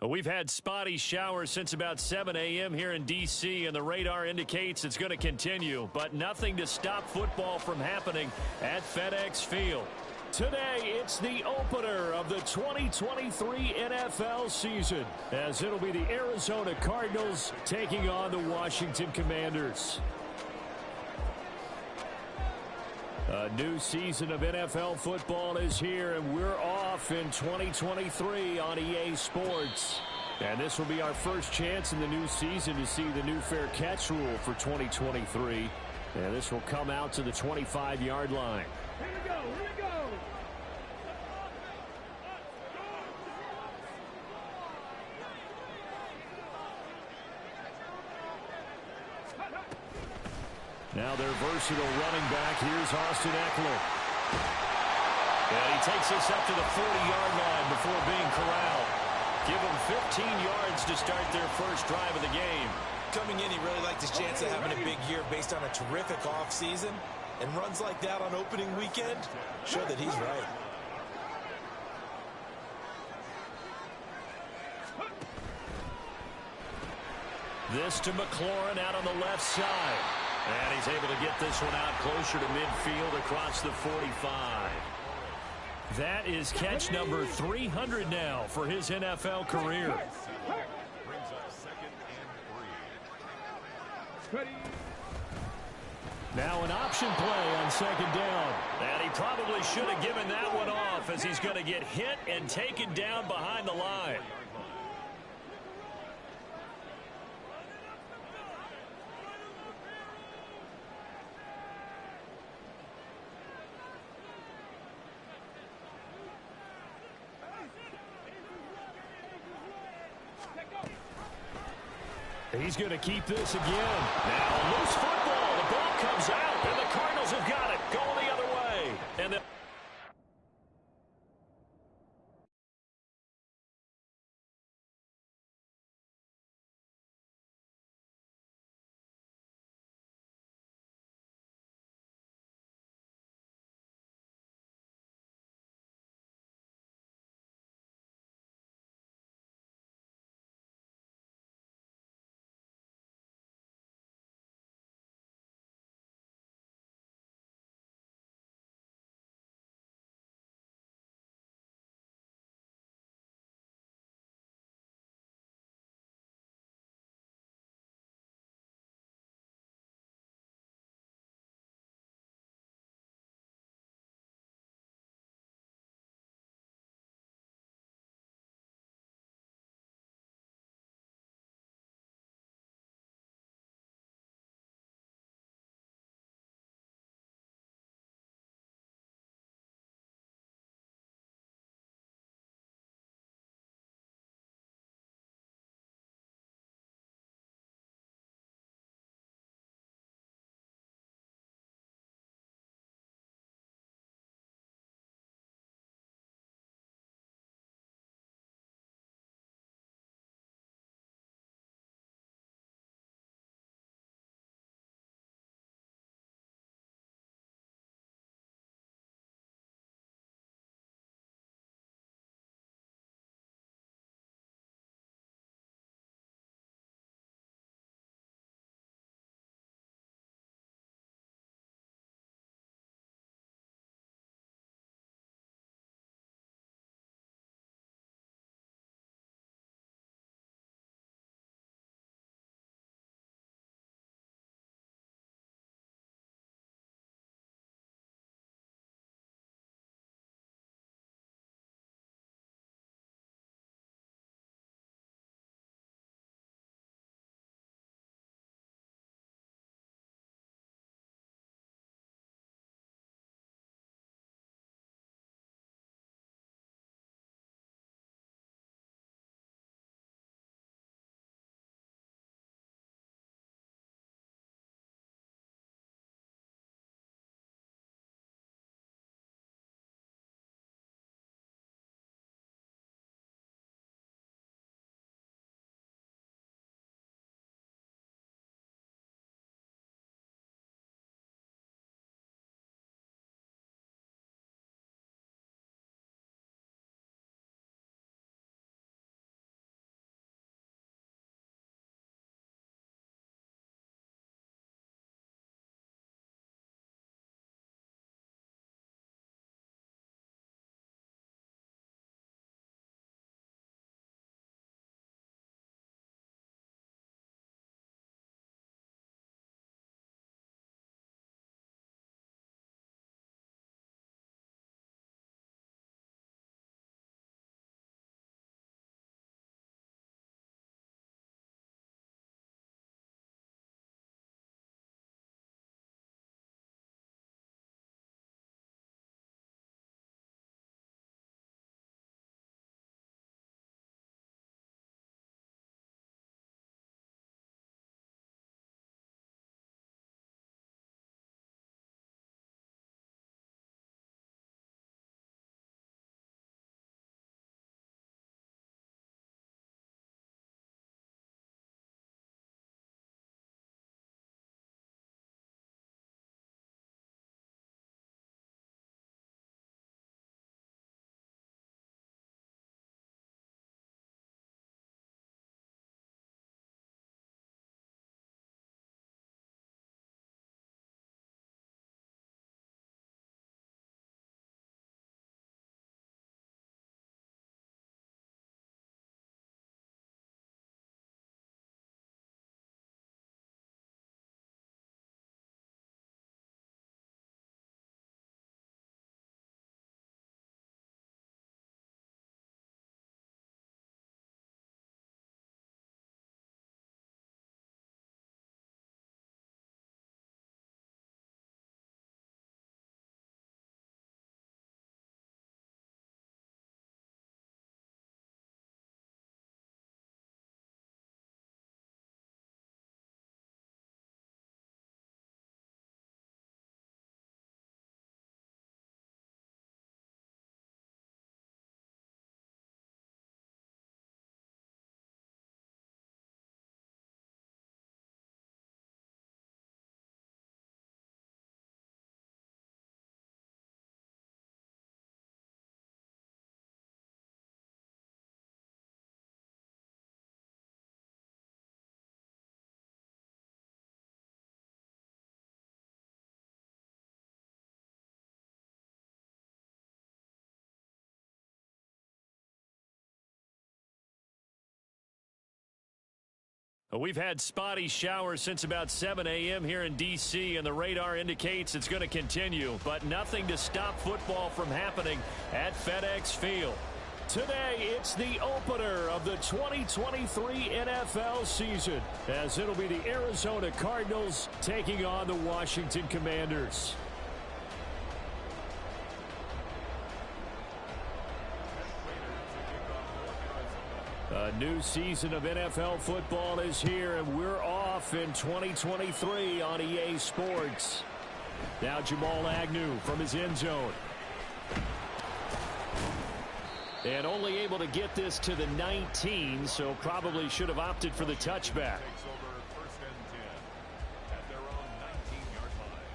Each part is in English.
We've had spotty showers since about 7 a.m. here in D.C., and the radar indicates it's going to continue, but nothing to stop football from happening at FedEx Field. Today, it's the opener of the 2023 NFL season, as it'll be the Arizona Cardinals taking on the Washington Commanders. A new season of NFL football is here, and we're off in 2023 on EA Sports. And this will be our first chance in the new season to see the new fair catch rule for 2023. And this will come out to the 25-yard line. Here we go, here we go. Now their versatile running back, here's Austin Eckler. And he takes this up to the 40-yard line before being corralled. Give him 15 yards to start their first drive of the game. Coming in, he really liked his chance of having a big year based on a terrific offseason. And runs like that on opening weekend show that he's right. This to McLaurin out on the left side. And he's able to get this one out closer to midfield across the 45. That is catch number 300 now for his NFL career. Brings up 2nd and 3. Now an option play on 2nd down. And he probably should have given that one off, as he's going to get hit and taken down behind the line. He's going to keep this again. Now loose football. The ball comes out, and the Cardinals have got it going the other way. And the We've had spotty showers since about 7 a.m. here in D.C., and the radar indicates it's going to continue, but nothing to stop football from happening at FedEx Field. Today, it's the opener of the 2023 NFL season, as it'll be the Arizona Cardinals taking on the Washington Commanders. A new season of NFL football is here, and we're off in 2023 on EA Sports. Now Jamal Agnew from his end zone. And only able to get this to the 19, so probably should have opted for the touchback. Takes over first and 10 at their own 19-yard line.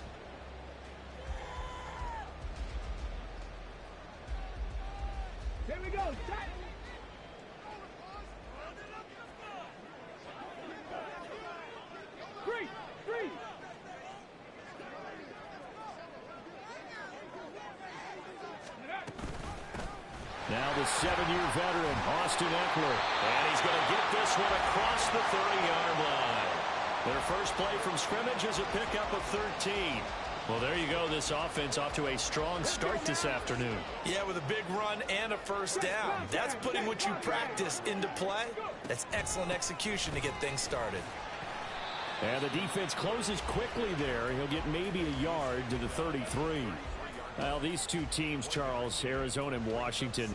Here we go. Set. Three. Now the 7-year veteran, Austin Eckler. And he's going to get this one across the 30-yard line. Their first play from scrimmage is a pickup of 13. Well, there you go. This offense off to a strong start this afternoon. Yeah, with a big run and a first down. That's putting what you practice into play. That's excellent execution to get things started. And the defense closes quickly there. He'll get maybe a yard to the 33. Well, these two teams, Charles, Arizona and Washington,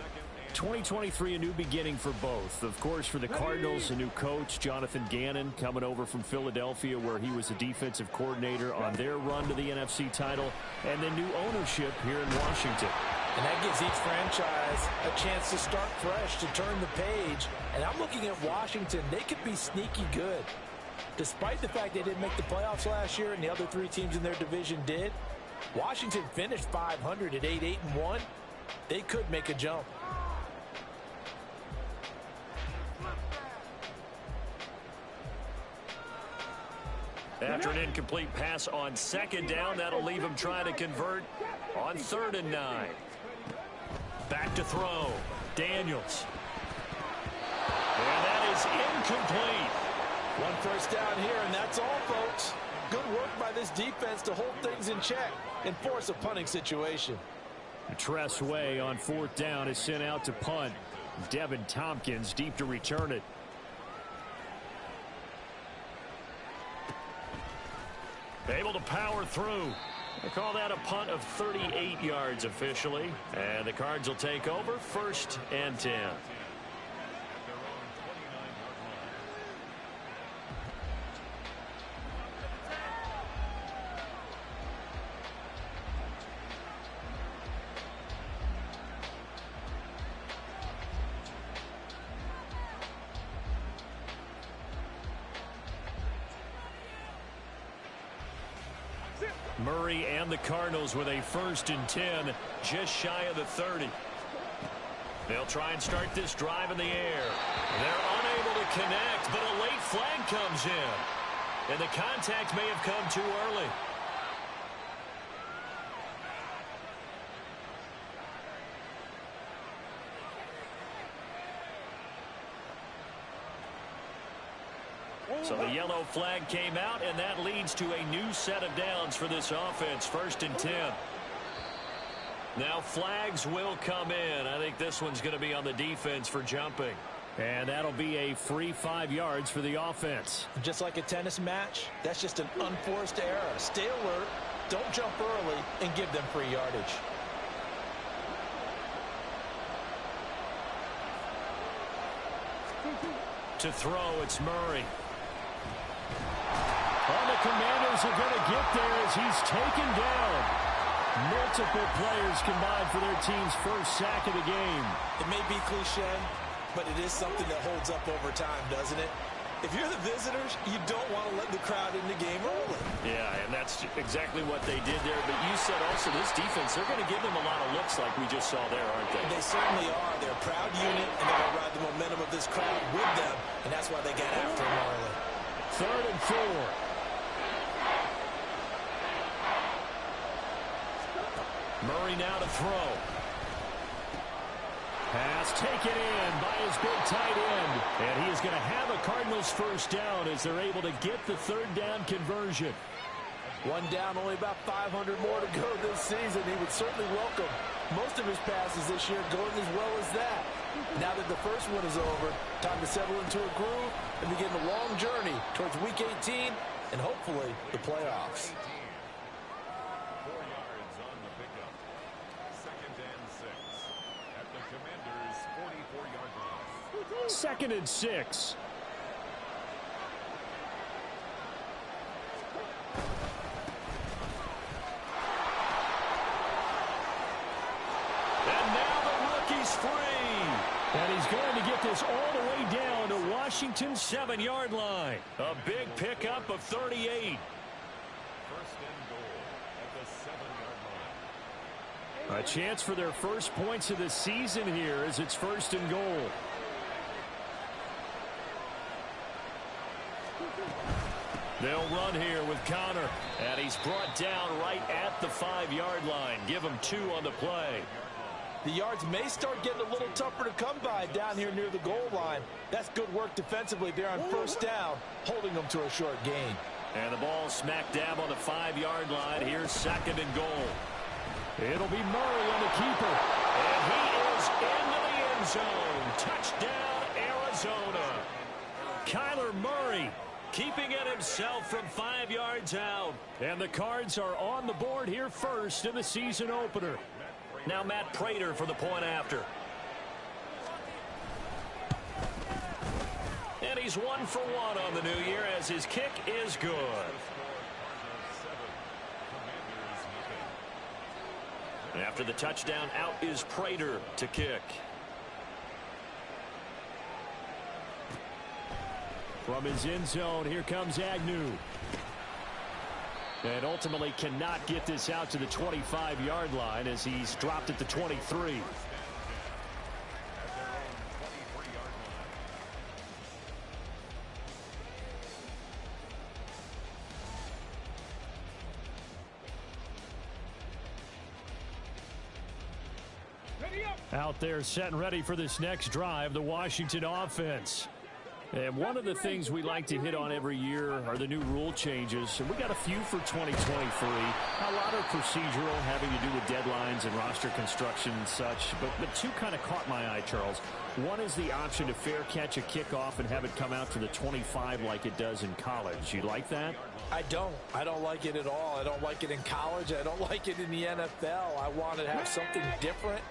2023, a new beginning for both. Of course, for the Cardinals, a new coach, Jonathan Gannon, coming over from Philadelphia, where he was a defensive coordinator on their run to the NFC title, and then new ownership here in Washington. And that gives each franchise a chance to start fresh, to turn the page. And I'm looking at Washington. They could be sneaky good. Despite the fact they didn't make the playoffs last year and the other three teams in their division did, Washington finished 500 at 8-1. They could make a jump. After an incomplete pass on second down, that'll leave him trying to convert on 3rd and 9. Back to throw. Daniels. And that is incomplete. One first down here, and that's all, folks. Good work by this defense to hold things in check and force a punting situation. Tress Way on 4th down is sent out to punt. Devin Tompkins deep to return it. Able to power through. They call that a punt of 38 yards officially. And the Cards will take over 1st and 10. Murray and the Cardinals with a 1st and 10, just shy of the 30. They'll try and start this drive in the air. They're unable to connect, but a late flag comes in. And the contact may have come too early. So the yellow flag came out, and that leads to a new set of downs for this offense. 1st and 10. Now flags will come in. I think this one's going to be on the defense for jumping. And that'll be a free 5 yards for the offense. Just like a tennis match, that's just an unforced error. Stay alert, don't jump early, and give them free yardage. To throw, it's Murray. Well, the Commanders are going to get there as he's taken down. Multiple players combined for their team's first sack of the game. It may be cliche, but it is something that holds up over time, doesn't it? If you're the visitors, you don't want to let the crowd in the game early. Yeah, and that's exactly what they did there. But you said also this defense, they're going to give them a lot of looks like we just saw there, aren't they? They certainly are. They're a proud unit, and they're going to ride the momentum of this crowd with them, and that's why they got after them early. 3rd and 4. Murray now to throw. Pass taken in by his big tight end. And he is going to have a Cardinals first down as they're able to get the third down conversion. One down, only about 500 more to go this season. He would certainly welcome most of his passes this year going as well as that. Now that the first one is over, time to settle into a groove and begin the long journey towards Week 18 and hopefully the playoffs. 4 yards on the pickup. 2nd and 6 at the Commanders' 44-yard line. 2nd and 6. And now the rookie's free. And he's going to get this all the way down to Washington's 7-yard line. A big pickup of 38. 1st and goal at the 7-yard line. A chance for their first points of the season here as it's 1st and goal. They'll run here with Connor. And he's brought down right at the 5-yard line. Give him 2 on the play. The yards may start getting a little tougher to come by down here near the goal line. That's good work defensively there on 1st down, holding them to a short gain. And the ball smack dab on the 5-yard line. Here's 2nd and goal. It'll be Murray on the keeper. And he is into the end zone. Touchdown, Arizona. Kyler Murray keeping it himself from 5 yards out. And the Cards are on the board here first in the season opener. Now Matt Prater for the point after. And he's 1 for 1 on the new year as his kick is good. After the touchdown, out is Prater to kick. From his end zone, here comes Agnew. And ultimately cannot get this out to the 25-yard line as he's dropped at the 23. Out there set and ready for this next drive, the Washington offense. And one of the things we like to hit on every year are the new rule changes. And we got a few for 2023. A lot are procedural, having to do with deadlines and roster construction and such. But 2 kind of caught my eye, Charles. One is the option to fair catch a kickoff and have it come out to the 25 like it does in college. You like that? I don't. I don't like it at all. I don't like it in college. I don't like it in the NFL. I want to have something different.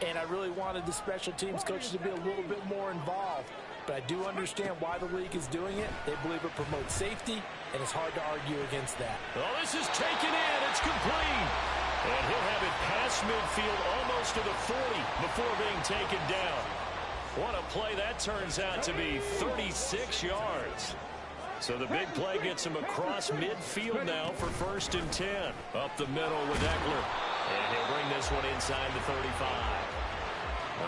And I really wanted the special teams coaches to be a little bit more involved. But I do understand why the league is doing it. They believe it promotes safety, and it's hard to argue against that. Oh, this is taken in. It's complete. And he'll have it past midfield almost to the 40 before being taken down. What a play that turns out to be, 36 yards. So the big play gets him across midfield now for 1st and 10. Up the middle with Eckler. And he'll bring this one inside the 35.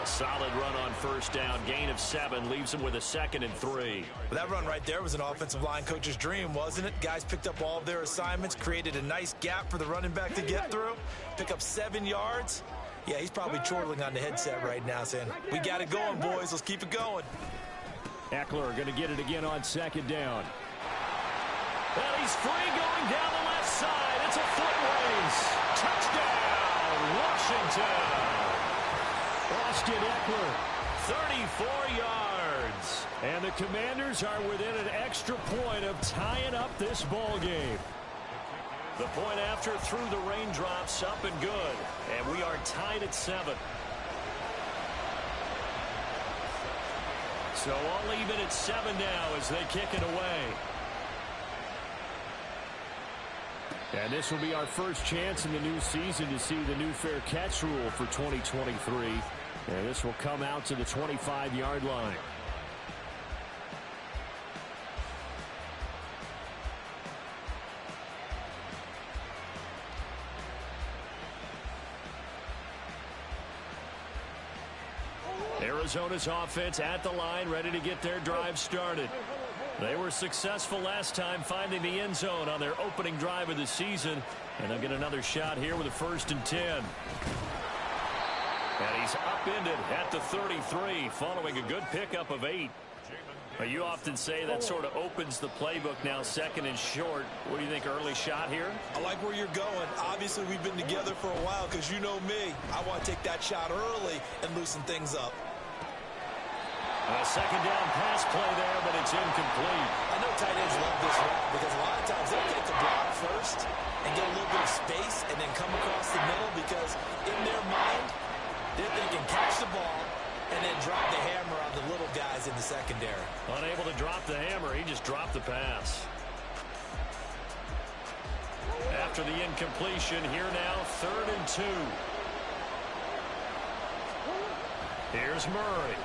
A solid run on 1st down. Gain of 7 leaves him with a 2nd and 3. Well, that run right there was an offensive line coach's dream, wasn't it? Guys picked up all of their assignments, created a nice gap for the running back to get through, pick up 7 yards. Yeah, he's probably chortling on the headset right now saying, we got it going, boys. Let's keep it going. Eckler going to get it again on 2nd down. And he's free going down the left side. It's a foot race. Touchdown, Washington. Austin Eckler, 34 yards. And the Commanders are within an extra point of tying up this ball game. The point after through the raindrops, up and good. And we are tied at 7. So all even at 7 now as they kick it away. And this will be our first chance in the new season to see the new fair catch rule for 2023. And this will come out to the 25-yard line. Arizona's offense at the line, ready to get their drive started. They were successful last time finding the end zone on their opening drive of the season. And they'll get another shot here with a 1st and 10. And he's upended at the 33 following a good pickup of 8. You often say that sort of opens the playbook now, second and short. What do you think, early shot here? I like where you're going. Obviously, we've been together for a while because you know me. I want to take that shot early and loosen things up. A second down pass play there, but it's incomplete. I know tight ends love this route because a lot of times they'll get the block first and get a little bit of space and then come across the middle because in their mind, they're thinking catch the ball and then drop the hammer on the little guys in the secondary. Unable to drop the hammer, he just dropped the pass. After the incompletion, here now, 3rd and 2. Here's Murray.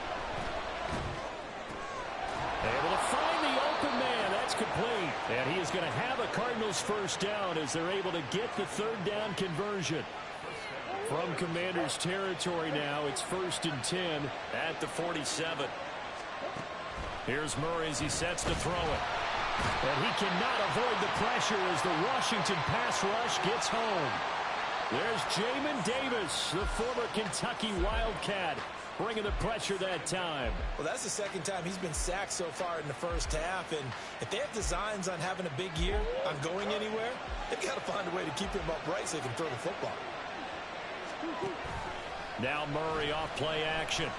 Able to find the open man. That's complete. And he is going to have a Cardinals first down as they're able to get the 3rd down conversion. From Commander's territory now, it's 1st and 10 at the 47. Here's Murray as he sets to throw it. And he cannot avoid the pressure as the Washington pass rush gets home. There's Jamin Davis, the former Kentucky Wildcat, bringing the pressure that time. Well, that's the second time he's been sacked so far in the first half. And if they have designs on having a big year, on going anywhere, they've got to find a way to keep him upright so he can throw the football. Now Murray off play action.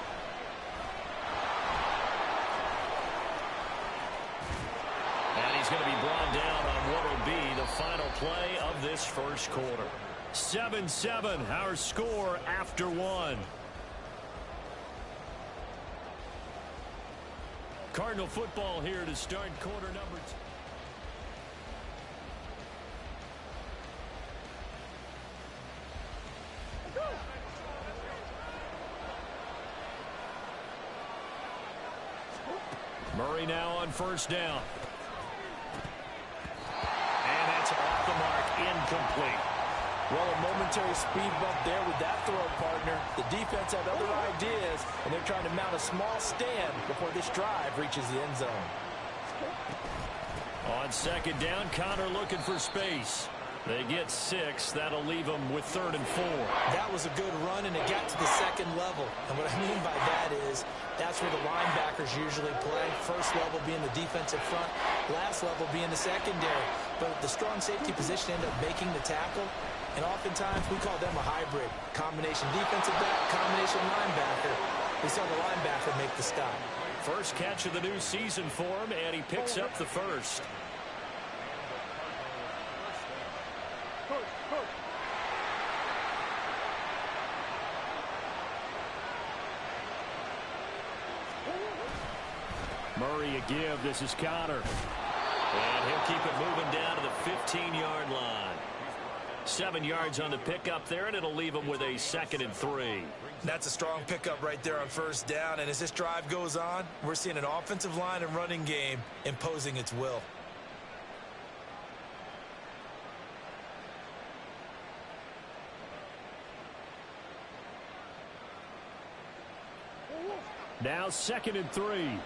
And he's going to be brought down on what will be the final play of this first quarter. 7-7, our score after 1. Cardinal football here to start quarter number 2. Murray now on first down. And that's off the mark, incomplete. Well, a momentary speed bump there with that throw partner. The defense had other ideas, and they're trying to mount a small stand before this drive reaches the end zone. On second down, Connor looking for space. They get 6. That'll leave them with 3rd and 4. That was a good run, and it got to the second level. And what I mean by that is that's where the linebackers usually play. First level being the defensive front, last level being the secondary. But the strong safety position ended up making the tackle. And oftentimes we call them a hybrid. Combination defensive back, combination linebacker. We saw the linebacker make the stop. First catch of the new season for him, and he picks up the first. Murray a give. This is Connor. And he'll keep it moving down to the 15-yard line. 7 yards on the pickup there, and it'll leave him with a 2nd and 3. That's a strong pickup right there on first down. And as this drive goes on, we're seeing an offensive line and running game imposing its will. Now 2nd and 3.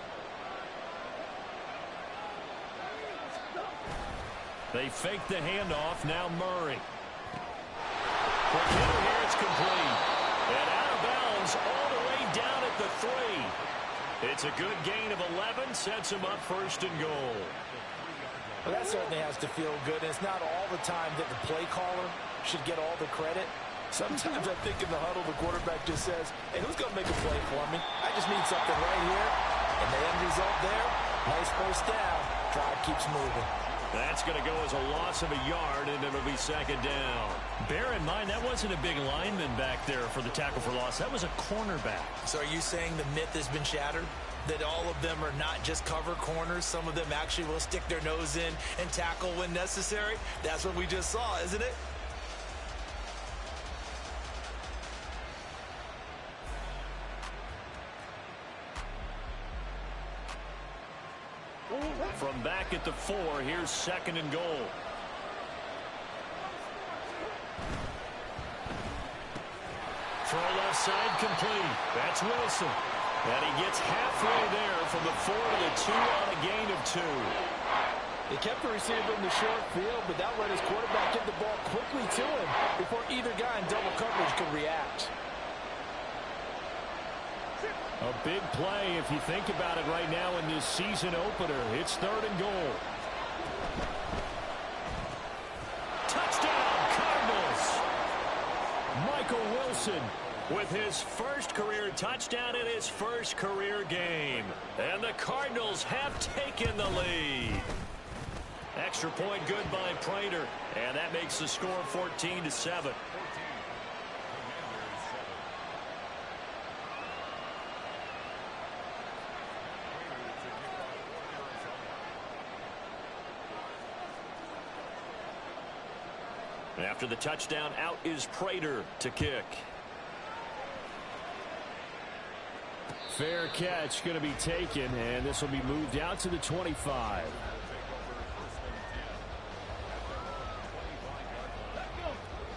They fake the handoff. Now Murray. Quick hitter here. It's complete. And out of bounds all the way down at the 3. It's a good gain of 11. Sets him up 1st and goal. Well, that certainly has to feel good. And it's not all the time that the play caller should get all the credit. Sometimes I think in the huddle, the quarterback just says, hey, who's going to make a play for me? I just need something right here. And the end result there, nice first down. Drive keeps moving. That's going to go as a loss of a yard, and it'll be 2nd down. Bear in mind, that wasn't a big lineman back there for the tackle for loss. That was a cornerback. So are you saying the myth has been shattered? That all of them are not just cover corners? Some of them actually will stick their nose in and tackle when necessary? That's what we just saw, isn't it? From back at the 4, here's 2nd and goal. Throw left side complete. That's Wilson. And he gets halfway there from the 4 to the 2 on a gain of 2. He kept the receiver in the short field, but that let his quarterback get the ball quickly to him before either guy in double coverage could react. A big play if you think about it right now in this season opener. It's 3rd and goal. Touchdown, Cardinals! Michael Wilson with his first career touchdown in his first career game. And the Cardinals have taken the lead. Extra point good by Prater. And that makes the score 14-7. After the touchdown, out is Prater to kick. Fair catch going to be taken, and this will be moved out to the 25.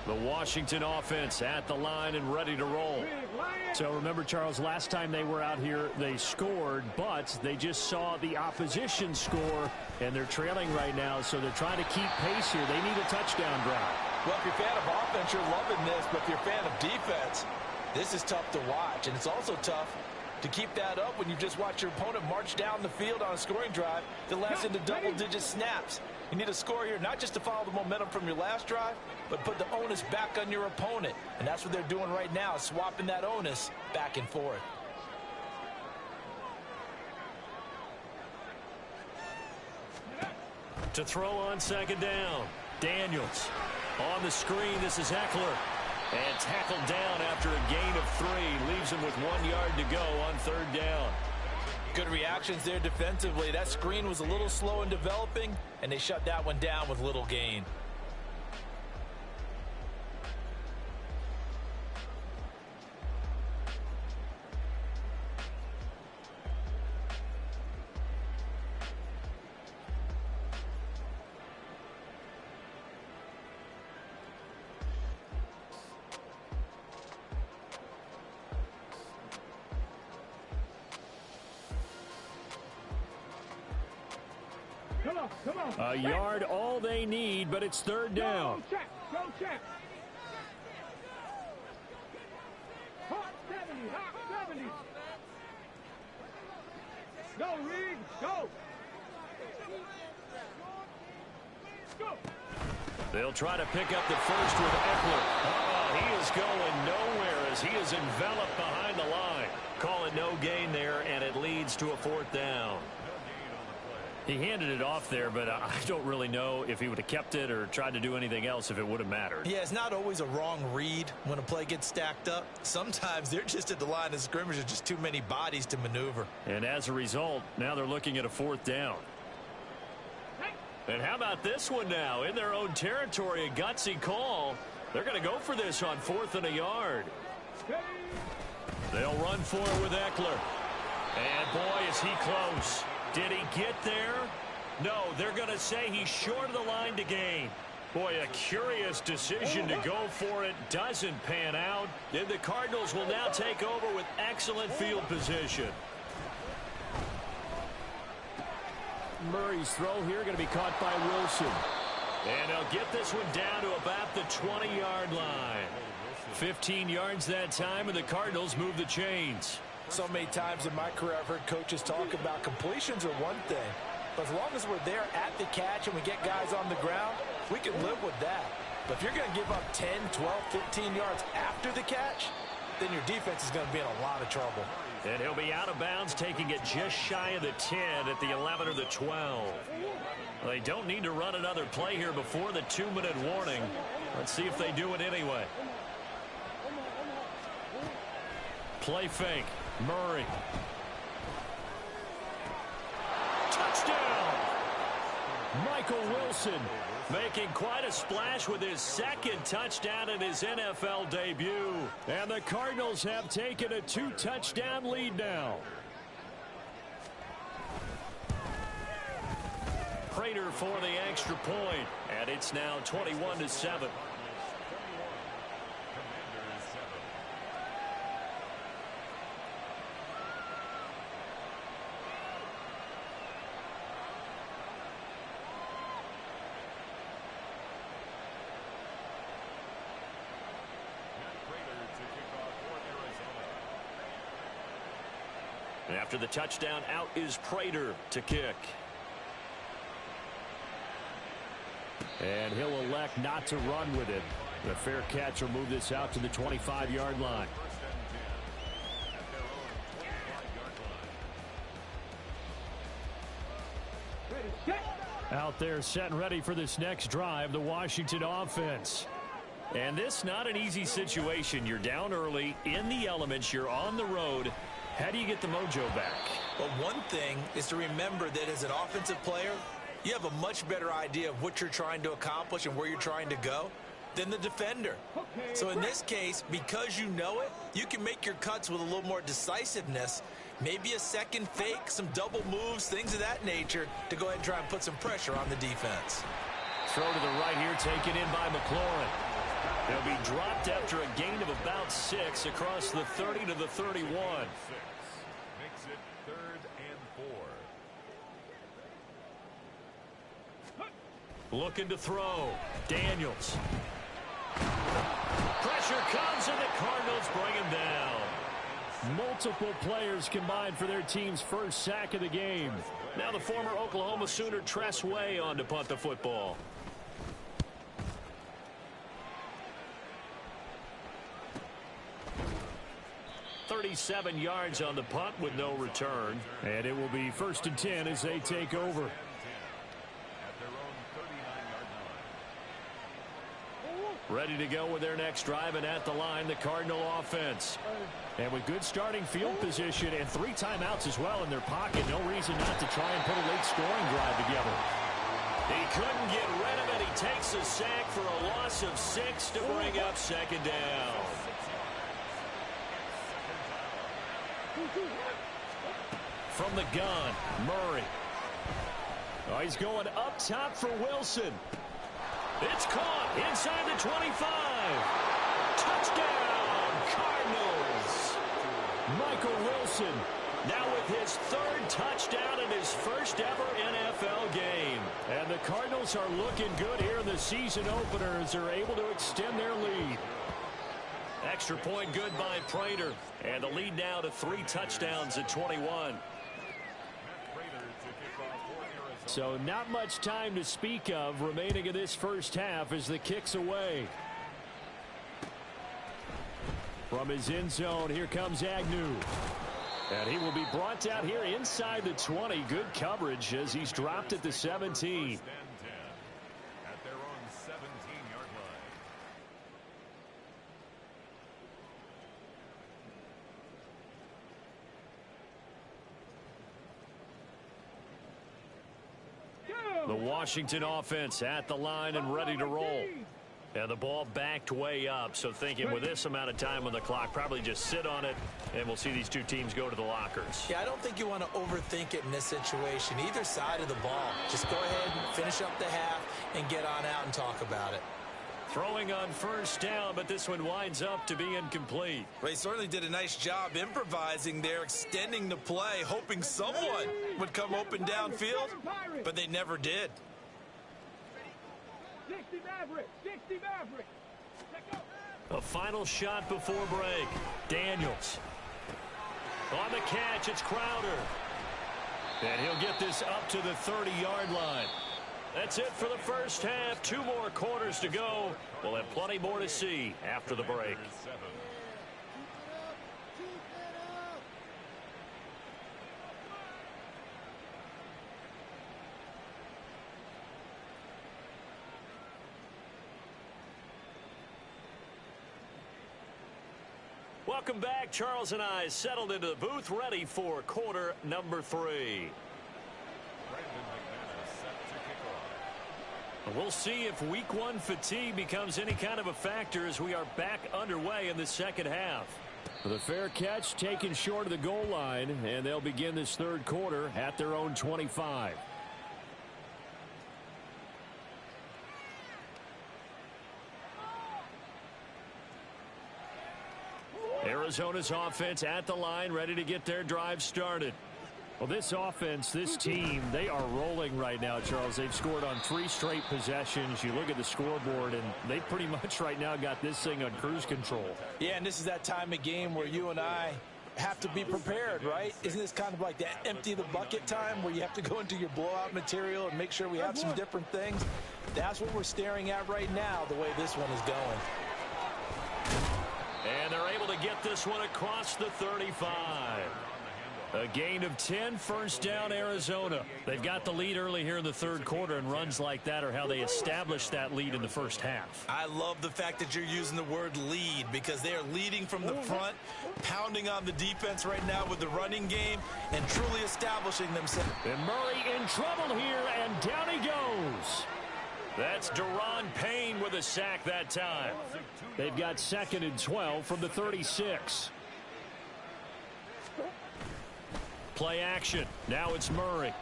The Washington offense at the line and ready to roll. So remember, Charles, last time they were out here, they scored, but they just saw the opposition score, and they're trailing right now, so they're trying to keep pace here. They need a touchdown drive. Well, if you're a fan of offense, you're loving this, but if you're a fan of defense, this is tough to watch, and it's also tough to keep that up when you just watch your opponent march down the field on a scoring drive that lasts into double-digit snaps. You need a score here, not just to follow the momentum from your last drive, but put the onus back on your opponent. And that's what they're doing right now, swapping that onus back and forth. To throw on 2nd down, Daniels. On the screen, this is Eckler. And tackled down after a gain of 3. Leaves him with 1 yard to go on 3rd down. Good reactions there defensively. That screen was a little slow in developing, and they shut that one down with little gain. A yard all they need, but it's 3rd down. Go check. Go check. Hot 70. Hot 70. Go, Reed. Go. Go. They'll try to pick up the first with Eckler. He is going nowhere as he is enveloped behind the line. Call it no gain there, and it leads to a 4th down. He handed it off there, but I don't really know if he would have kept it or tried to do anything else if it would have mattered. Yeah, it's not always a wrong read when a play gets stacked up. Sometimes they're just at the line of scrimmage. There's just too many bodies to maneuver. And as a result, now they're looking at a 4th down. And how about this one now? In their own territory, a gutsy call. They're going to go for this on 4th and a yard. They'll run for it with Eckler. And boy, is he close. Did he get there? No, they're going to say he's short of the line to gain. Boy, a curious decision to go for it. Doesn't pan out. And the Cardinals will now take over with excellent field position. Murray's throw here going to be caught by Wilson. And they'll get this one down to about the 20-yard line. 15 yards that time, and the Cardinals move the chains. So many times in my career I've heard coaches talk about completions are one thing, but as long as we're there at the catch and we get guys on the ground, we can live with that. But if you're going to give up 10, 12, 15 yards after the catch, then your defense is going to be in a lot of trouble. And he'll be out of bounds, taking it just shy of the 10 at the 11 or the 12. Well, they don't need to run another play here before the 2-minute warning. Let's see if they do it anyway. Play fake. Murray. Touchdown! Michael Wilson making quite a splash with his 2nd touchdown in his NFL debut. And the Cardinals have taken a 2-touchdown lead now. Prater for the extra point, and it's now 21-7. After the touchdown, out is Prater to kick. And he'll elect not to run with it. The fair catch will move this out to the 25-yard line. Out there set and ready for this next drive, the Washington offense. And this not an easy situation. You're down early, in the elements, you're on the road. How do you get the mojo back? Well, one thing is to remember that as an offensive player, you have a much better idea of what you're trying to accomplish and where you're trying to go than the defender. So in this case, because you know it, you can make your cuts with a little more decisiveness, maybe a second fake, some double moves, things of that nature to go ahead and try and put some pressure on the defense. Throw to the right here, taken in by McLaurin. They'll be dropped after a gain of about 6 across the 30 to the 31. Makes it 3rd and 4. Looking to throw. Daniels. Pressure comes, and the Cardinals bring him down. Multiple players combined for their team's first sack of the game. Now the former Oklahoma Sooner Tress Way on to punt the football. .37 yards on the punt with no return. And it will be 1st and 10 as they take over. Ready to go with their next drive, and at the line, the Cardinal offense. And with good starting field position and 3 timeouts as well in their pocket, no reason not to try and put a late scoring drive together. He couldn't get rid of it. He takes a sack for a loss of 6 to bring up 2nd down. From the gun, Murray. Oh, he's going up top for Wilson. It's caught inside the 25. Touchdown, Cardinals. Michael Wilson. Now with his 3rd touchdown in his first ever NFL game. And the Cardinals are looking good here in the season opener as they're able to extend their lead. Extra point good by Prater. And the lead now to 3 touchdowns at 21. So not much time to speak of remaining in this first half as the kick's away. From his end zone, here comes Agnew. And he will be brought down here inside the 20. Good coverage as he's dropped at the 17. At their own 17-yard line. The Washington offense at the line and ready to roll. And the ball backed way up, so thinking with this amount of time on the clock, probably just sit on it, and we'll see these two teams go to the lockers. Yeah, I don't think you want to overthink it in this situation. Either side of the ball. Just go ahead and finish up the half and get on out and talk about it. Throwing on 1st down, but this one winds up to be incomplete. Well, he certainly did a nice job improvising there, extending the play, hoping someone would come open downfield, but they never did. 60 Maverick, 60 Maverick. A final shot before break. Daniels. On the catch, it's Crowder. And he'll get this up to the 30-yard line. That's it for the first half. 2 more quarters to go. We'll have plenty more to see after the break. Welcome back. Charles and I settled into the booth, ready for quarter number 3. We'll see if week 1 fatigue becomes any kind of a factor as we are back underway in the second half. The fair catch taken short of the goal line, and they'll begin this 3rd quarter at their own 25. Arizona's offense at the line, ready to get their drive started. Well, this offense, this team, they are rolling right now, Charles. They've scored on 3 straight possessions. You look at the scoreboard, and they pretty much right now got this thing on cruise control. Yeah, and this is that time of game where you and I have to be prepared, right? Isn't this kind of like that empty the bucket time where you have to go into your blowout material and make sure we have some different things? That's what we're staring at right now, the way this one is going. And they're able to get this one across the 35. A gain of 10, first down, Arizona. They've got the lead early here in the third quarter, and runs like that are how they established that lead in the first half. I love the fact that you're using the word lead, because they are leading from the front, pounding on the defense right now with the running game, and truly establishing themselves. And Murray in trouble here, and down he goes. That's Deron Payne with a sack that time. They've got 2nd and 12 from the 36. Play action. Now it's Murray.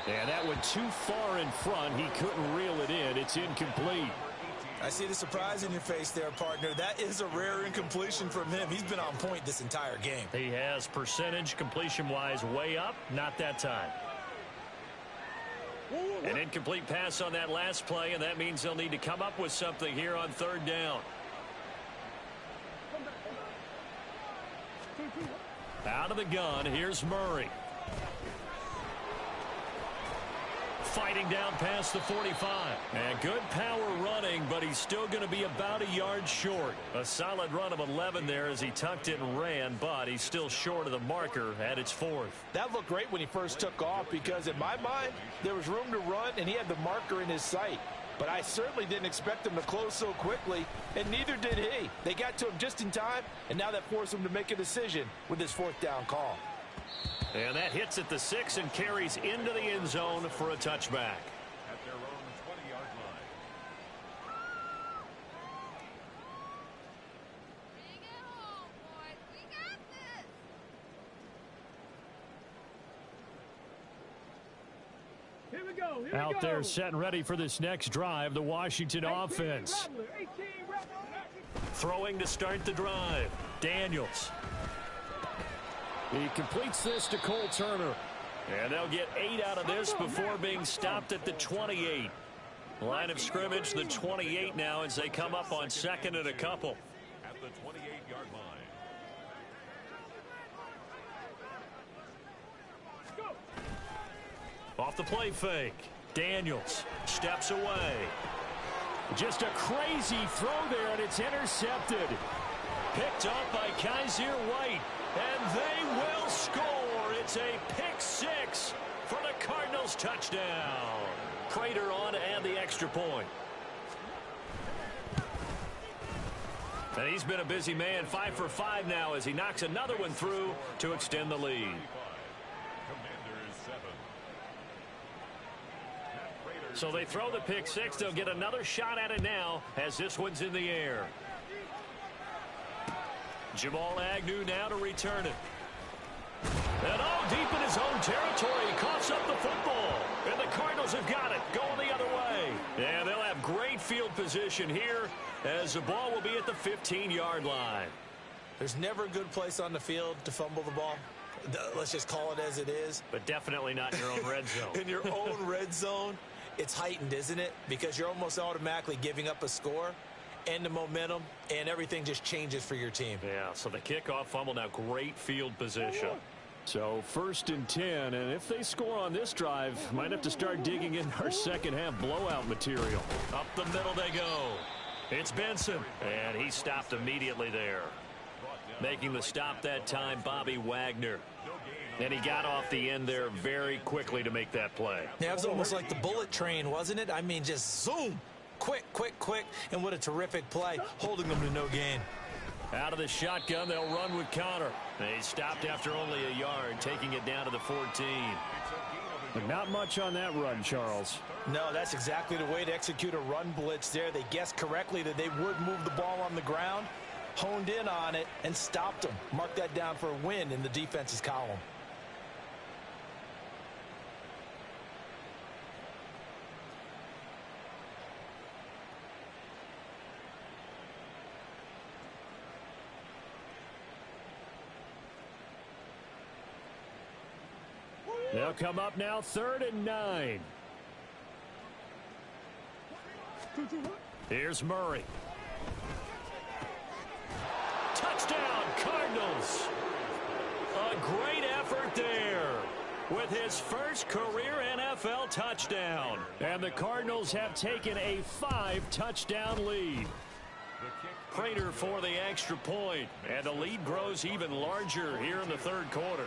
And that went too far in front. He couldn't reel it in. It's incomplete. I see the surprise in your face there, partner. That is a rare incompletion from him. He's been on point this entire game. He has percentage completion-wise way up. Not that time. An incomplete pass on that last play, and that means they'll need to come up with something here on third down. Out of the gun, here's Murray. Fighting down past the 45. And good power running, but he's still going to be about a yard short. A solid run of 11 there as he tucked it and ran, but he's still short of the marker at its 4th. That looked great when he first took off, because in my mind, there was room to run, and he had the marker in his sight. But I certainly didn't expect him to close so quickly, and neither did he. They got to him just in time, and now that forced him to make a decision with his 4th down call. And that hits at the 6 and carries into the end zone for a touchback. At their own 20-yard line. Bring it home, boys. We got this. Here we go. Here we Out go. there setting ready for this next drive, the Washington 18 offense. Rattler, 18 Rattler. Throwing to start the drive. Daniels. He completes this to Cole Turner. And they'll get 8 out of this before being stopped at the 28. Line of scrimmage, the 28 now as they come up on 2nd and a couple. At the 28-yard line. Off the play fake. Daniels steps away. Just a crazy throw there, and it's intercepted. Picked up by Kaiser White. And they will score. It's a pick 6 for the Cardinals touchdown. Prater on to add the extra point. And he's been a busy man, 5 for 5 now as he knocks another one through to extend the lead. Commanders 7. So they throw the pick 6. They'll get another shot at it now as this one's in the air. Jamal Agnew now to return it. And deep in his own territory, he coughs up the football. And the Cardinals have got it, going the other way. And they'll have great field position here as the ball will be at the 15-yard line. There's never a good place on the field to fumble the ball. Let's just call it as it is. But definitely not in your own red zone. In your own red zone, it's heightened, isn't it? Because you're almost automatically giving up a score and the momentum, and everything just changes for your team. Yeah, so the kickoff fumble, now great field position. So 1st and 10, and if they score on this drive, might have to start digging in our second half blowout material. Up the middle they go. It's Benson, and he stopped immediately there. Making the stop that time, Bobby Wagner. And he got off the end there very quickly to make that play. Yeah, it was almost like the bullet train, wasn't it? I mean, just zoom. Quick, quick, quick, and what a terrific play, holding them to no gain. Out of the shotgun, they'll run with Connor. They stopped after only a yard, taking it down to the 14. But not much on that run, Charles. No, that's exactly the way to execute a run blitz there. They guessed correctly that they would move the ball on the ground, honed in on it, and stopped them. Mark that down for a win in the defense's column. They'll come up now 3rd and 9. Here's Murray. Touchdown, Cardinals. A great effort there with his first career NFL touchdown. And the Cardinals have taken a 5-touchdown lead. Prater for the extra point. And the lead grows even larger here in the third quarter.